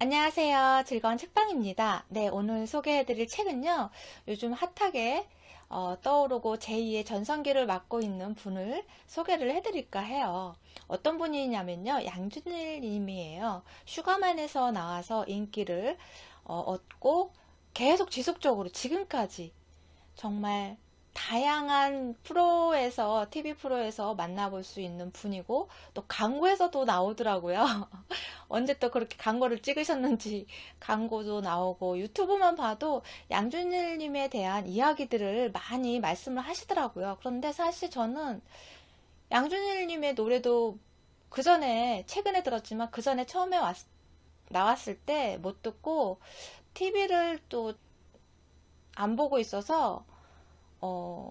안녕하세요. 즐거운 책방입니다. 네, 오늘 소개해드릴 책은요, 요즘 핫하게 떠오르고 제2의 전성기를 맡고 있는 분을 소개를 해드릴까 해요. 어떤 분이냐면요, 양준일 님이에요. 슈가만에서 나와서 인기를 얻고 계속 지속적으로 지금까지 정말 다양한 프로에서, TV 프로에서 만나볼 수 있는 분이고, 또 광고에서도 나오더라고요. 언제 또 그렇게 광고를 찍으셨는지 광고도 나오고, 유튜브만 봐도 양준일님에 대한 이야기들을 많이 말씀을 하시더라고요. 그런데 사실 저는 양준일님의 노래도 그 전에, 최근에 들었지만 그 전에 처음에 나왔을 때 못 듣고, TV를 또 안 보고 있어서, 어,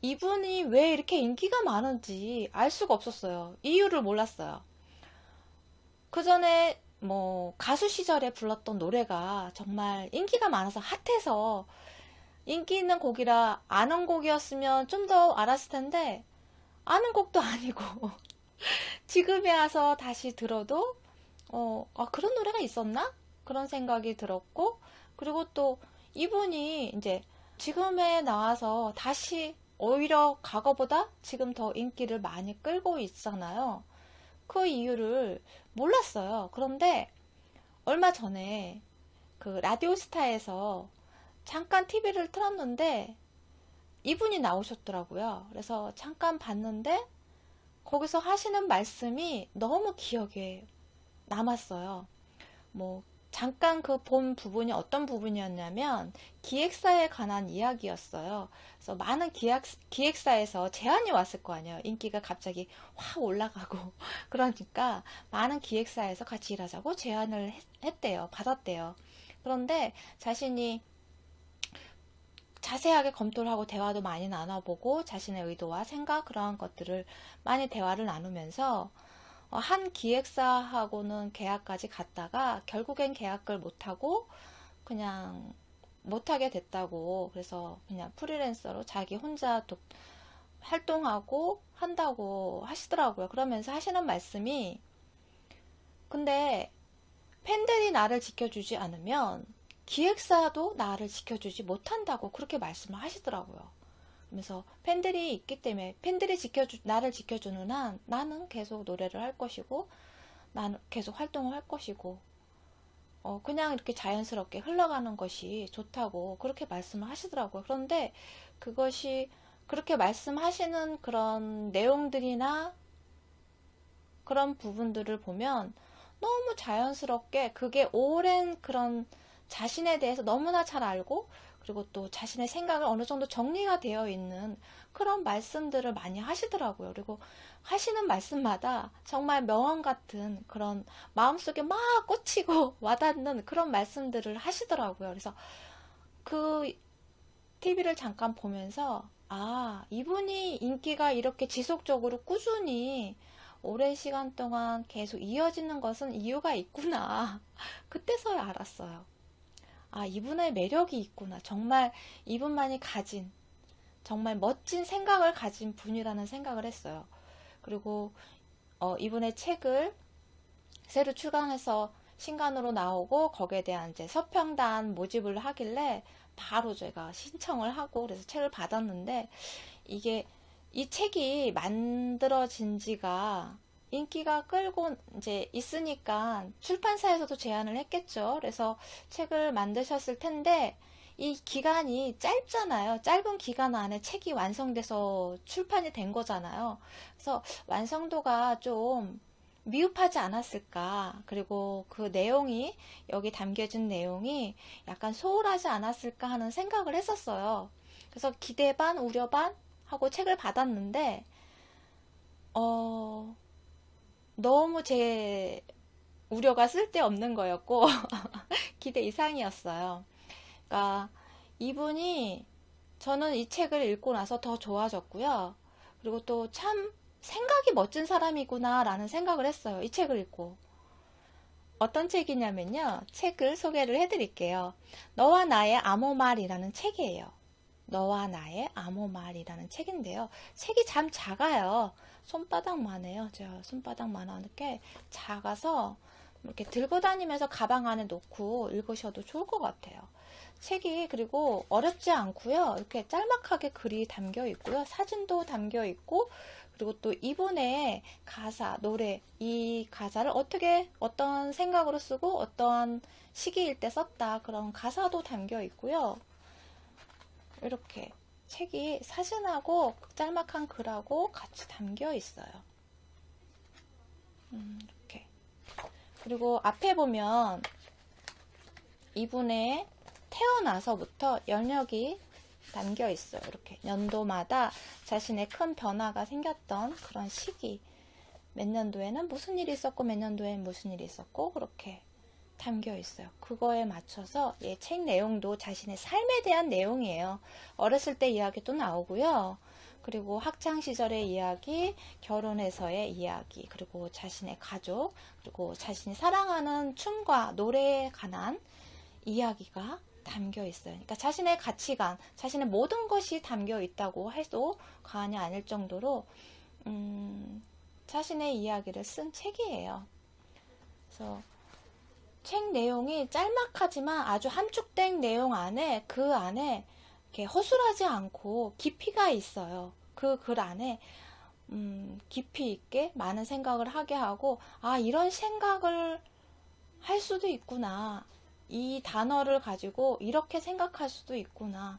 이분이 왜 이렇게 인기가 많은지 알 수가 없었어요. 이유를 몰랐어요. 그 전에 뭐 가수 시절에 불렀던 노래가 정말 인기가 많아서 핫해서 인기 있는 곡이라 아는 곡이었으면 좀 더 알았을 텐데 아는 곡도 아니고 지금에 와서 다시 들어도 그런 노래가 있었나? 그런 생각이 들었고 그리고 또 이분이 이제 지금에 나와서 다시 오히려 과거보다 지금 더 인기를 많이 끌고 있잖아요. 그 이유를 몰랐어요. 그런데 얼마 전에 그 라디오스타에서 잠깐 TV를 틀었는데 이분이 나오셨더라고요. 그래서 잠깐 봤는데 거기서 하시는 말씀이 너무 기억에 남았어요. 뭐 잠깐 그 본 부분이 어떤 부분이었냐면 기획사에 관한 이야기였어요. 그래서 많은 기획사에서 제안이 왔을 거 아니에요. 인기가 갑자기 확 올라가고 그러니까 많은 기획사에서 같이 일하자고 제안을 했대요. 받았대요. 그런데 자신이 자세하게 검토를 하고 대화도 많이 나눠보고 자신의 의도와 생각 그러한 것들을 많이 대화를 나누면서 한 기획사하고는 계약까지 갔다가 결국엔 계약을 못하고 그냥 못하게 됐다고 그래서 그냥 프리랜서로 자기 혼자 활동하고 한다고 하시더라고요. 그러면서 하시는 말씀이 근데 팬들이 나를 지켜주지 않으면 기획사도 나를 지켜주지 못한다고 그렇게 말씀을 하시더라고요. 그래서 팬들이 있기 때문에 팬들이 나를 지켜주는 한 나는 계속 노래를 할 것이고 나는 계속 활동을 할 것이고 그냥 이렇게 자연스럽게 흘러가는 것이 좋다고 그렇게 말씀을 하시더라고요. 그런데 그것이 그렇게 말씀하시는 그런 내용들이나 그런 부분들을 보면 너무 자연스럽게 그게 오랜 그런 자신에 대해서 너무나 잘 알고 그리고 또 자신의 생각을 어느 정도 정리가 되어 있는 그런 말씀들을 많이 하시더라고요. 그리고 하시는 말씀마다 정말 명언 같은 그런 마음속에 막 꽂히고 와닿는 그런 말씀들을 하시더라고요. 그래서 그 TV를 잠깐 보면서 이분이 인기가 이렇게 지속적으로 꾸준히 오랜 시간 동안 계속 이어지는 것은 이유가 있구나. 그때서야 알았어요. 이분의 매력이 있구나. 정말 이분만이 가진, 정말 멋진 생각을 가진 분이라는 생각을 했어요. 그리고, 이분의 책을 새로 출간해서 신간으로 나오고, 거기에 대한 이제 서평단 모집을 하길래, 바로 제가 신청을 하고, 그래서 책을 받았는데, 이게, 이 책이 만들어진 지가 인기가 끌고 이제 있으니까 출판사에서도 제안을 했겠죠. 그래서 책을 만드셨을 텐데 이 기간이 짧잖아요. 짧은 기간 안에 책이 완성돼서 출판이 된 거잖아요. 그래서 완성도가 좀 미흡하지 않았을까. 그리고 그 내용이 여기 담겨진 내용이 약간 소홀하지 않았을까 하는 생각을 했었어요. 그래서 기대 반 우려 반 하고 책을 받았는데 너무 제 우려가 쓸데없는 거였고 기대 이상이었어요. 그러니까 이분이 저는 이 책을 읽고 나서 더 좋아졌고요. 그리고 또 참 생각이 멋진 사람이구나 라는 생각을 했어요. 이 책을 읽고. 어떤 책이냐면요. 책을 소개를 해드릴게요. 너와 나의 아무 말이라는 책이에요. 너와 나의 아무 말이라는 책인데요. 책이 참 작아요. 손바닥만 해요. 제가 손바닥만 하게 작아서 이렇게 들고 다니면서 가방 안에 놓고 읽으셔도 좋을 것 같아요. 책이 그리고 어렵지 않고요. 이렇게 짤막하게 글이 담겨 있고요. 사진도 담겨 있고, 그리고 또 이분의 가사, 노래, 이 가사를 어떻게, 어떤 생각으로 쓰고 어떤 시기일 때 썼다, 그런 가사도 담겨 있고요. 이렇게 책이 사진하고 짤막한 글하고 같이 담겨 있어요. 이렇게. 그리고 앞에 보면 이분의 태어나서부터 연력이 담겨 있어요. 이렇게 연도마다 자신의 큰 변화가 생겼던 그런 시기, 몇 년도에는 무슨 일이 있었고 몇 년도에는 무슨 일이 있었고 그렇게 담겨 있어요. 그거에 맞춰서 책 내용도 자신의 삶에 대한 내용이에요. 어렸을 때 이야기도 나오고요. 그리고 학창 시절의 이야기, 결혼해서의 이야기, 그리고 자신의 가족, 그리고 자신이 사랑하는 춤과 노래에 관한 이야기가 담겨 있어요. 그러니까 자신의 가치관, 자신의 모든 것이 담겨 있다고 해도 과언이 아닐 정도로 자신의 이야기를 쓴 책이에요. 그래서 책 내용이 짤막하지만 아주 함축된 내용 안에, 그 안에 이렇게 허술하지 않고 깊이가 있어요. 그 글 안에 깊이 있게 많은 생각을 하게 하고, 아, 이런 생각을 할 수도 있구나. 이 단어를 가지고 이렇게 생각할 수도 있구나.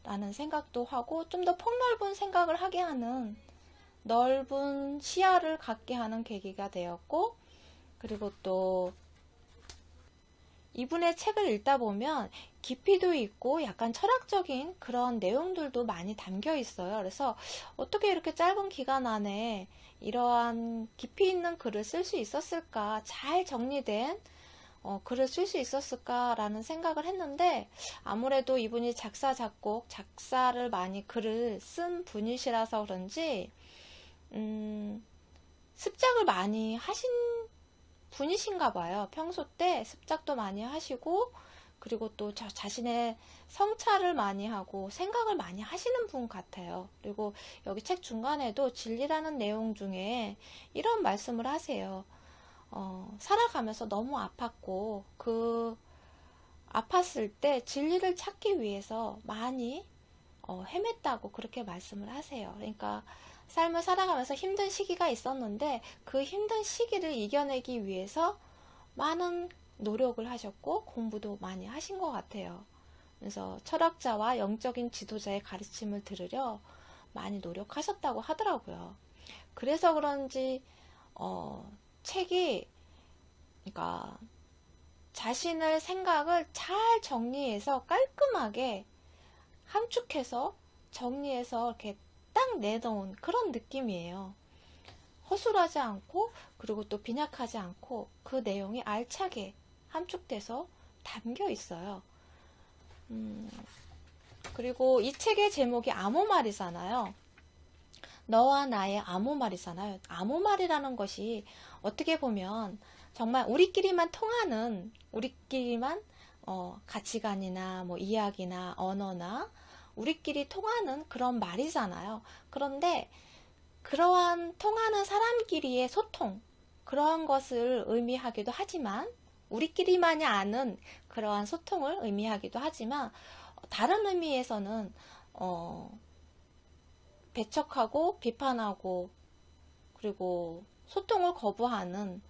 라는 생각도 하고, 좀 더 폭넓은 생각을 하게 하는, 넓은 시야를 갖게 하는 계기가 되었고, 그리고 또 이분의 책을 읽다 보면 깊이도 있고 약간 철학적인 그런 내용들도 많이 담겨 있어요. 그래서 어떻게 이렇게 짧은 기간 안에 이러한 깊이 있는 글을 쓸 수 있었을까, 잘 정리된 글을 쓸 수 있었을까라는 생각을 했는데, 아무래도 이분이 작사, 작곡, 작사를 많이 글을 쓴 분이시라서 그런지 습작을 많이 하신 분이신가 봐요. 평소 때 습작도 많이 하시고, 그리고 또 자신의 성찰을 많이 하고 생각을 많이 하시는 분 같아요. 그리고 여기 책 중간에도 진리라는 내용 중에 이런 말씀을 하세요. 살아가면서 너무 아팠고, 그 아팠을 때 진리를 찾기 위해서 많이 헤맸다고 그렇게 말씀을 하세요. 그러니까 삶을 살아가면서 힘든 시기가 있었는데 그 힘든 시기를 이겨내기 위해서 많은 노력을 하셨고 공부도 많이 하신 것 같아요. 그래서 철학자와 영적인 지도자의 가르침을 들으려 많이 노력하셨다고 하더라고요. 그래서 그런지 책이, 그러니까 자신의 생각을 잘 정리해서 깔끔하게 함축해서 정리해서 이렇게 딱 내놓은 그런 느낌이에요. 허술하지 않고, 그리고 또 빈약하지 않고, 그 내용이 알차게 함축돼서 담겨 있어요. 그리고 이 책의 제목이 아무 말이잖아요. 너와 나의 아무 말이잖아요. 아무 말이라는 것이 어떻게 보면 정말 우리끼리만 통하는, 우리끼리만 가치관이나 뭐 이야기나 언어나 우리끼리 통하는 그런 말이잖아요. 그런데 그러한 통하는 사람끼리의 소통, 그러한 것을 의미하기도 하지만, 우리끼리만이 아는 그러한 소통을 의미하기도 하지만, 다른 의미에서는 배척하고 비판하고 그리고 소통을 거부하는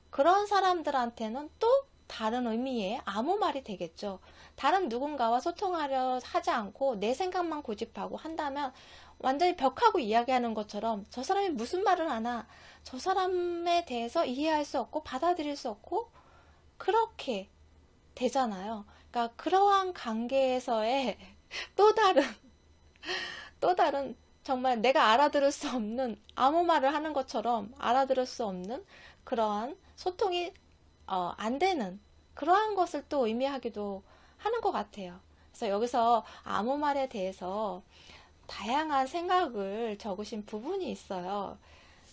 그런 사람들한테는 또 다른 의미의 아무 말이 되겠죠. 다른 누군가와 소통하려 하지 않고 내 생각만 고집하고 한다면 완전히 벽하고 이야기하는 것처럼, 저 사람이 무슨 말을 하나, 저 사람에 대해서 이해할 수 없고 받아들일 수 없고 그렇게 되잖아요. 그러니까 그러한 관계에서의 또 다른 정말 내가 알아들을 수 없는, 아무 말을 하는 것처럼 알아들을 수 없는 그러한 소통이 안 되는 그러한 것을 또 의미하기도 하는 것 같아요. 그래서 여기서 아무 말에 대해서 다양한 생각을 적으신 부분이 있어요.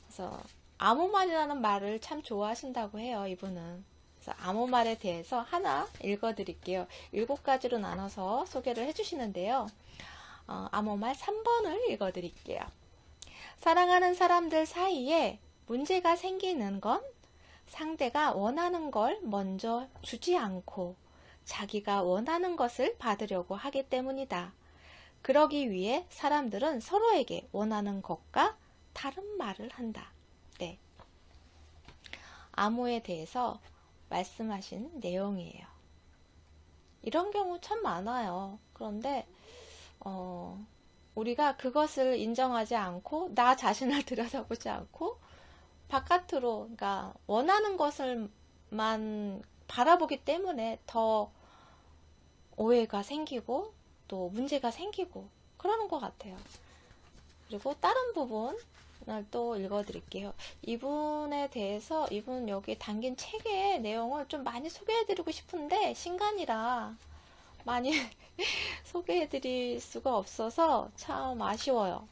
그래서 아무 말이라는 말을 참 좋아하신다고 해요, 이분은. 그래서 아무 말에 대해서 하나 읽어드릴게요. 7가지로 나눠서 소개를 해주시는데요. 아무 말 3번을 읽어드릴게요. 사랑하는 사람들 사이에 문제가 생기는 건 상대가 원하는 걸 먼저 주지 않고 자기가 원하는 것을 받으려고 하기 때문이다. 그러기 위해 사람들은 서로에게 원하는 것과 다른 말을 한다. 네. 암호에 대해서 말씀하신 내용이에요. 이런 경우 참 많아요. 그런데 우리가 그것을 인정하지 않고 나 자신을 들여다보지 않고 바깥으로, 그러니까 원하는 것을만 바라보기 때문에 더 오해가 생기고 또 문제가 생기고 그러는 것 같아요. 그리고 다른 부분을 또 읽어드릴게요. 이분에 대해서 이분 여기 담긴 책의 내용을 좀 많이 소개해드리고 싶은데 시간이라 많이 소개해드릴 수가 없어서 참 아쉬워요.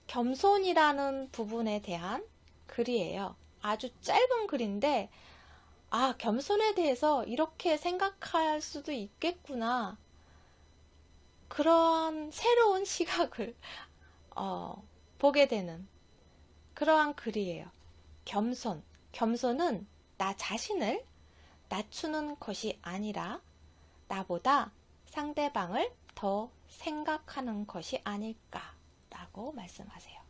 겸손이라는 부분에 대한 글이에요. 아주 짧은 글인데 겸손에 대해서 이렇게 생각할 수도 있겠구나. 그런 새로운 시각을 보게 되는 그러한 글이에요. 겸손은 나 자신을 낮추는 것이 아니라 나보다 상대방을 더 생각하는 것이 아닐까라고 말씀하세요.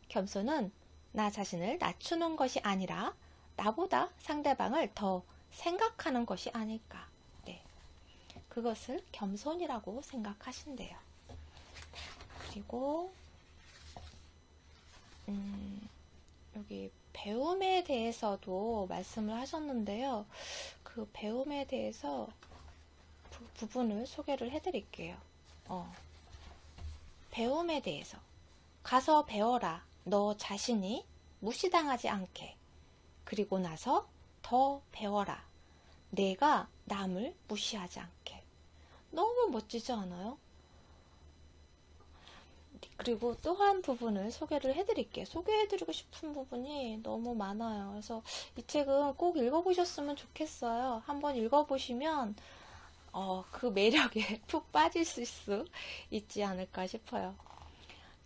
겸손은 나 자신을 낮추는 것이 아니라 나보다 상대방을 더 생각하는 것이 아닐까. 네. 그것을 겸손이라고 생각하신대요. 그리고 여기 배움에 대해서도 말씀을 하셨는데요. 그 배움에 대해서 부분을 소개를 해드릴게요. 배움에 대해서 가서 배워라. 너 자신이 무시당하지 않게. 그리고 나서 더 배워라. 내가 남을 무시하지 않게. 너무 멋지지 않아요? 그리고 또 한 부분을 소개를 해드릴게요. 소개해드리고 싶은 부분이 너무 많아요. 그래서 이 책은 꼭 읽어보셨으면 좋겠어요. 한번 읽어보시면 그 매력에 푹 빠지실 수 있지 않을까 싶어요.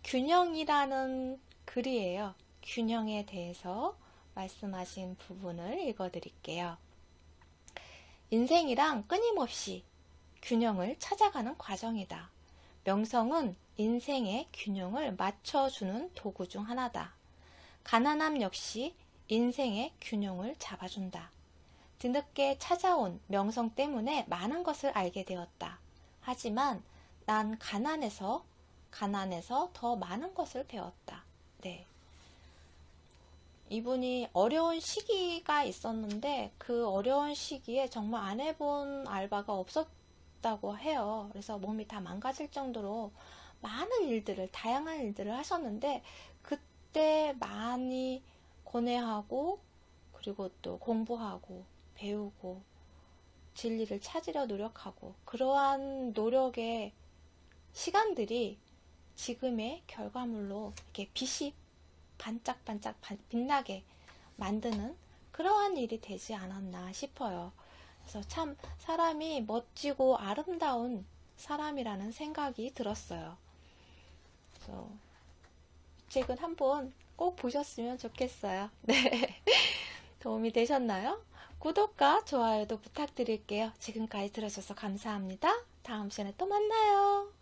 균형이라는 글이에요. 균형에 대해서 말씀하신 부분을 읽어드릴게요. 인생이랑 끊임없이 균형을 찾아가는 과정이다. 명성은 인생의 균형을 맞춰주는 도구 중 하나다. 가난함 역시 인생의 균형을 잡아준다. 뒤늦게 찾아온 명성 때문에 많은 것을 알게 되었다. 하지만 난 가난해서 더 많은 것을 배웠다. 네. 이분이 어려운 시기가 있었는데 그 어려운 시기에 정말 안 해본 알바가 없었다고 해요. 그래서 몸이 다 망가질 정도로 많은 일들을, 다양한 일들을 하셨는데 그때 많이 고뇌하고 그리고 또 공부하고 배우고 진리를 찾으려 노력하고 그러한 노력의 시간들이 지금의 결과물로 이렇게 빛이 반짝반짝 빛나게 만드는 그러한 일이 되지 않았나 싶어요. 그래서 참 사람이 멋지고 아름다운 사람이라는 생각이 들었어요. 그래서 이 책은 한번 꼭 보셨으면 좋겠어요. 네. 도움이 되셨나요? 구독과 좋아요도 부탁드릴게요. 지금까지 들어주셔서 감사합니다. 다음 시간에 또 만나요.